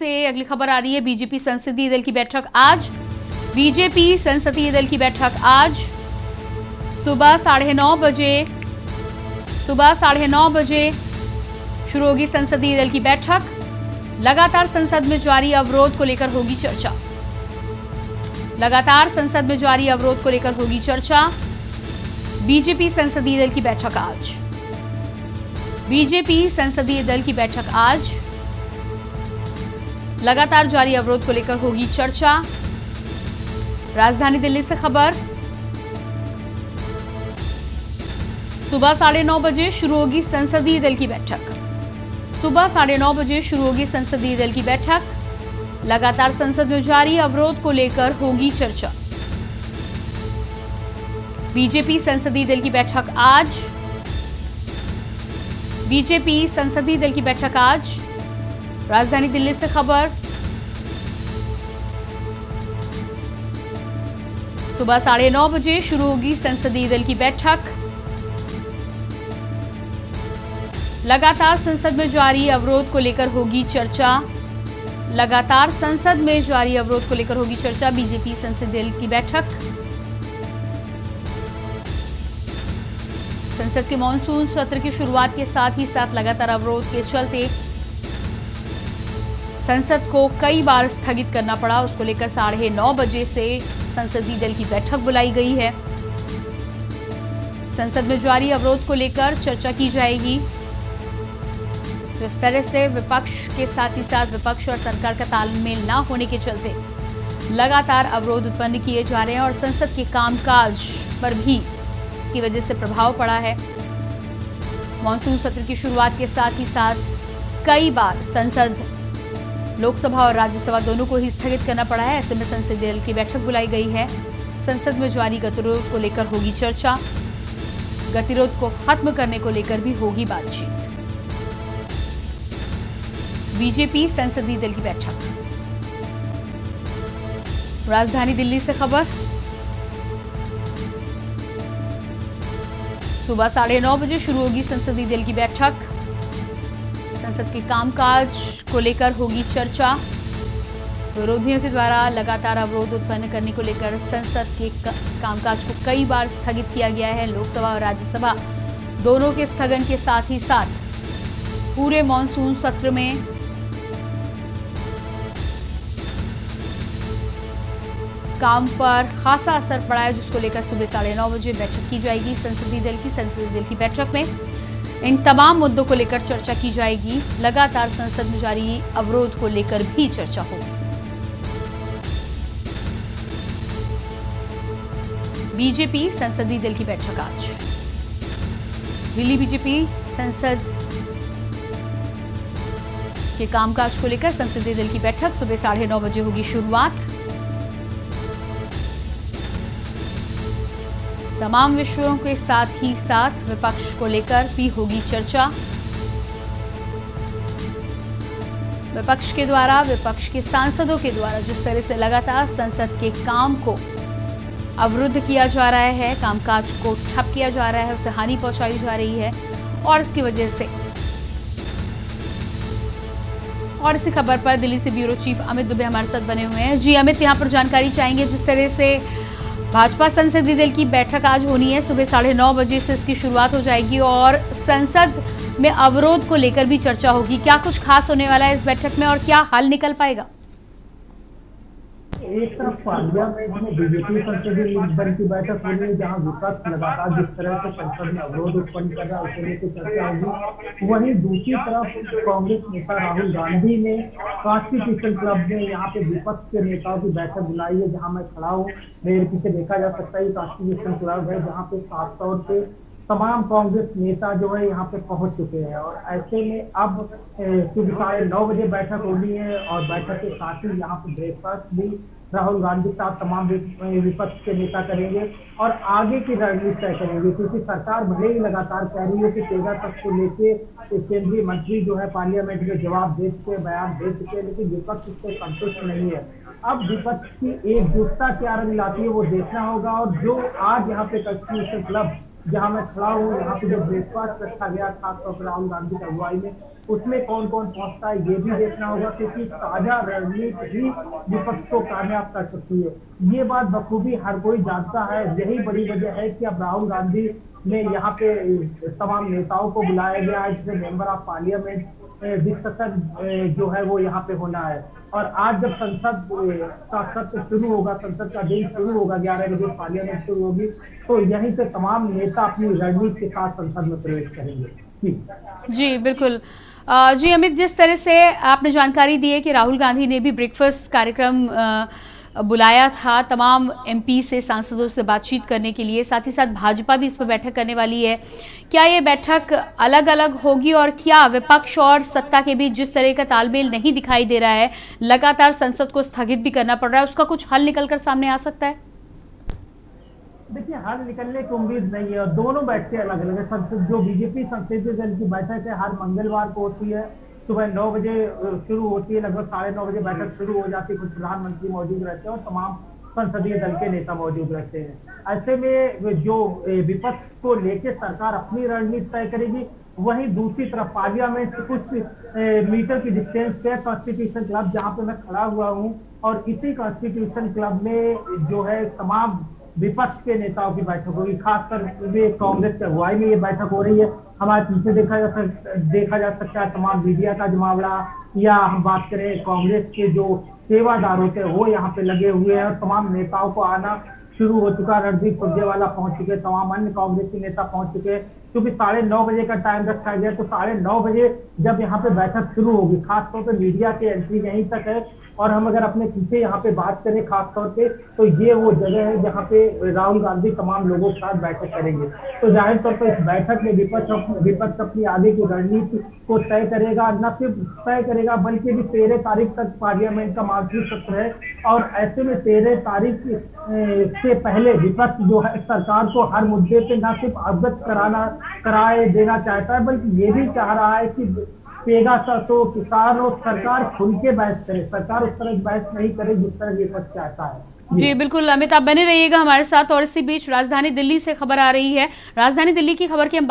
से अगली खबर आ रही है। बीजेपी संसदीय दल की बैठक आज। बीजेपी संसदीय दल की बैठक आज सुबह 9:30 बजे शुरू होगी संसदीय दल की बैठक। लगातार संसद में जारी अवरोध को लेकर होगी चर्चा। लगातार संसद में जारी अवरोध को लेकर होगी चर्चा। बीजेपी संसदीय दल की बैठक आज। बीजेपी संसदीय दल की बैठक आज। लगातार जारी अवरोध को लेकर होगी चर्चा। राजधानी दिल्ली से खबर। सुबह 9:30 बजे शुरू होगी संसदीय दल की बैठक। सुबह 9:30 बजे शुरू होगी संसदीय दल की बैठक। लगातार संसद में जारी अवरोध को लेकर होगी चर्चा। बीजेपी संसदीय दल की बैठक आज। बीजेपी संसदीय दल की बैठक आज। राजधानी दिल्ली से खबर। सुबह 9:30 बजे शुरू होगी संसदीय दल की बैठक। लगातार संसद में जारी अवरोध को लेकर होगी चर्चा। लगातार संसद में जारी अवरोध को लेकर होगी चर्चा। बीजेपी संसदीय दल की बैठक। संसद के मॉनसून सत्र की शुरुआत के साथ ही साथ लगातार अवरोध के चलते संसद को कई बार स्थगित करना पड़ा। उसको लेकर 9:30 बजे से संसदीय दल की बैठक बुलाई गई है। संसद में जारी अवरोध को लेकर चर्चा की जाएगी। इस तरह से विपक्ष के साथ ही साथ विपक्ष और सरकार का तालमेल न होने के चलते लगातार अवरोध उत्पन्न किए जा रहे हैं और संसद के कामकाज पर भी इसकी वजह से प्रभाव पड़ा है। मॉनसून सत्र की शुरुआत के साथ ही साथ कई बार संसद, लोकसभा और राज्यसभा दोनों को ही स्थगित करना पड़ा है। ऐसे में संसदीय दल की बैठक बुलाई गई है। संसद में जारी गतिरोध को लेकर होगी चर्चा। गतिरोध को खत्म करने को लेकर भी होगी बातचीत। बीजेपी संसदीय दल की बैठक। राजधानी दिल्ली से खबर। सुबह 9:30 बजे शुरू होगी संसदीय दल की बैठक। संसद के कामकाज को लेकर होगी चर्चा। विरोधियों के द्वारा लगातार अवरोध उत्पन्न करने को लेकर संसद के कामकाज को कई बार स्थगित किया गया है। लोकसभा और राज्यसभा दोनों के स्थगन के साथ ही साथ पूरे मॉनसून सत्र में काम पर खासा असर पड़ा है, जिसको लेकर सुबह 9:30 बजे बैठक की जाएगी संसदीय दल की बैठक में इन तमाम मुद्दों को लेकर चर्चा की जाएगी। लगातार संसद में जारी अवरोध को लेकर भी चर्चा होगी। बीजेपी संसदीय दल की बैठक आज। दिल्ली बीजेपी संसद के कामकाज को लेकर संसदीय दल की बैठक सुबह 9:30 बजे होगी शुरुआत। तमाम विषयों के साथ ही साथ विपक्ष को लेकर भी होगी चर्चा। विपक्ष के द्वारा, विपक्ष के सांसदों के द्वारा जिस तरह से लगातार संसद के काम को अवरुद्ध किया जा रहा है, कामकाज को ठप किया जा रहा है, उसे हानि पहुंचाई जा रही है और इसकी वजह से और इसी खबर पर दिल्ली से ब्यूरो चीफ अमित दुबे हमारे साथ बने हुए हैं। जी अमित, यहाँ पर जानकारी चाहेंगे। जिस तरह से भाजपा संसदीय दल की बैठक आज होनी है, सुबह 9:30 बजे से इसकी शुरुआत हो जाएगी और संसद में अवरोध को लेकर भी चर्चा होगी। क्या कुछ खास होने वाला है इस बैठक में और क्या हल निकल पाएगा? एक तरफ पार्लियामेंट में बीजेपी संसदीय दल की बैठक होनी है, जहां विपक्ष लगातार जिस तरह से संसद में अवरोध उत्पन्न कर रहा है उसको लेकर चर्चा होगी। वहीं दूसरी तरफ कांग्रेस नेता राहुल गांधी ने कॉन्स्टिट्यूशन क्लब में यहाँ पे विपक्ष के नेताओं की बैठक बुलाई है। जहाँ मैं खड़ा हूँ, मेरे पीछे देखा जा सकता है कॉन्स्टिट्यूशन क्लब है, जहाँ पे खास तौर पे तमाम कांग्रेस नेता जो है यहाँ पे पहुंच चुके हैं और ऐसे में अब सुबह 9:30 बजे बैठक होनी है और बैठक के साथ ही यहाँ पे ब्रेकफास्ट भी राहुल गांधी के साथ तमाम विपक्ष के नेता करेंगे और आगे की रणनीति तय करेंगे, क्योंकि सरकार भले ही लगातार कह रही है कि तेजा तक को लेके केंद्रीय मंत्री जो है पार्लियामेंट में जवाब दे चुके, बयान दे चुके, लेकिन विपक्ष इससे संतुष्ट नहीं है। अब विपक्ष की एकजुटता क्या रंग लाती है वो देखना होगा और जो आज यहाँ पे कॉन्स्टिट्यूशन क्लब जहां मैं खड़ा हूँ, यहाँ पे जो ब्रेकफास्ट रखा गया खासतौर पर राहुल गांधी की अगुवाई में, उसमें कौन कौन पहुंचता है ये भी देखना होगा, क्योंकि ताजा रणनीति ही विपक्ष को कामयाब कर सकती है। ये बात बखूबी हर कोई जानता है। यही बड़ी वजह है कि अब राहुल गांधी ने यहाँ पे तमाम नेताओं को बुलाया गया है, जिसे मेंबर ऑफ पार्लियामेंट डिस्कशन जो है वो यहाँ पे होना है। और आज जब संसद का सत्र शुरू होगा, संसद का दिन शुरू होगा, 11 बजे पार्लियामेंट शुरू होगी, तो यहीं से तमाम नेता अपनी रणनीति के साथ संसद में प्रवेश करेंगे। जी बिल्कुल। जी अमित, जिस तरह से आपने जानकारी दी है कि राहुल गांधी ने भी ब्रेकफास्ट कार्यक्रम बुलाया था तमाम एमपी से, सांसदों से बातचीत करने के लिए, साथ ही साथ भाजपा भी इस पर बैठक करने वाली है। क्या ये बैठक अलग अलग होगी और क्या विपक्ष और सत्ता के बीच जिस तरह का तालमेल नहीं दिखाई दे रहा है, लगातार संसद को स्थगित भी करना पड़ रहा है, उसका कुछ हल निकलकर सामने आ सकता है? देखिए, हल निकलने की उम्मीद नहीं है और दोनों बैठकें अलग अलग है। संसद जो बीजेपी संसदीय दल की बैठक है हर मंगलवार को होती है, सुबह 9 बजे शुरू होती है, लगभग 9:30 बजे बैठक शुरू हो जाती है। कुछ प्रधानमंत्री मौजूद रहते हैं और तमाम संसदीय दल के नेता मौजूद रहते हैं। ऐसे में जो विपक्ष को लेके सरकार अपनी रणनीति तय करेगी, वहीं दूसरी तरफ पार्लियामेंट से कुछ मीटर की डिस्टेंस पे कॉन्स्टिट्यूशन क्लब जहां पे मैं खड़ा हुआ हूं, और इसी कॉन्स्टिट्यूशन क्लब में जो है तमाम विपक्ष के नेताओं की बैठक होगी। खासकर कांग्रेस की अगुवाई में ये बैठक हो रही है। हमारे पीछे देखा जा सकता है तमाम मीडिया का जमावड़ा, या हम बात करें कांग्रेस के जो सेवादार होते हैं वो यहाँ पे लगे हुए हैं और तमाम नेताओं को आना शुरू हो चुका। रणदीप सुरजेवाला पहुंच चुके, तमाम अन्य कांग्रेसी नेता पहुंच चुके। क्योंकि 9:30 बजे का टाइम रखा गया, तो 9:30 बजे जब यहाँ पे बैठक शुरू होगी, खासतौर पे मीडिया की एंट्री यहीं तक है। और हम अगर अपने पीछे यहाँ पे बात करें खासतौर पे, तो ये वो जगह है जहाँ पे राहुल गांधी तमाम लोगों के साथ बैठक करेंगे। तो जाहिर तौर पर इस बैठक में विपक्ष अपनी आगे की रणनीति को तय करेगा। न सिर्फ तय करेगा बल्कि भी 13 तारीख तक पार्लियामेंट का मानसून सत्र है, और ऐसे में 13 तारीख से पहले विपक्ष जो है सरकार को हर मुद्दे पे न सिर्फ अवगत कराए देना चाहता है, बल्कि ये भी चाह रहा है कि पेगासस हो, किसान हो, सरकार खुल के बहस करे। सरकार उस तरह बहस नहीं करे जिस तरह विपक्ष चाहता है। जी बिल्कुल अमित, आप बने रहिएगा हमारे साथ। और इसी बीच राजधानी दिल्ली से खबर आ रही है। राजधानी दिल्ली की खबर की हम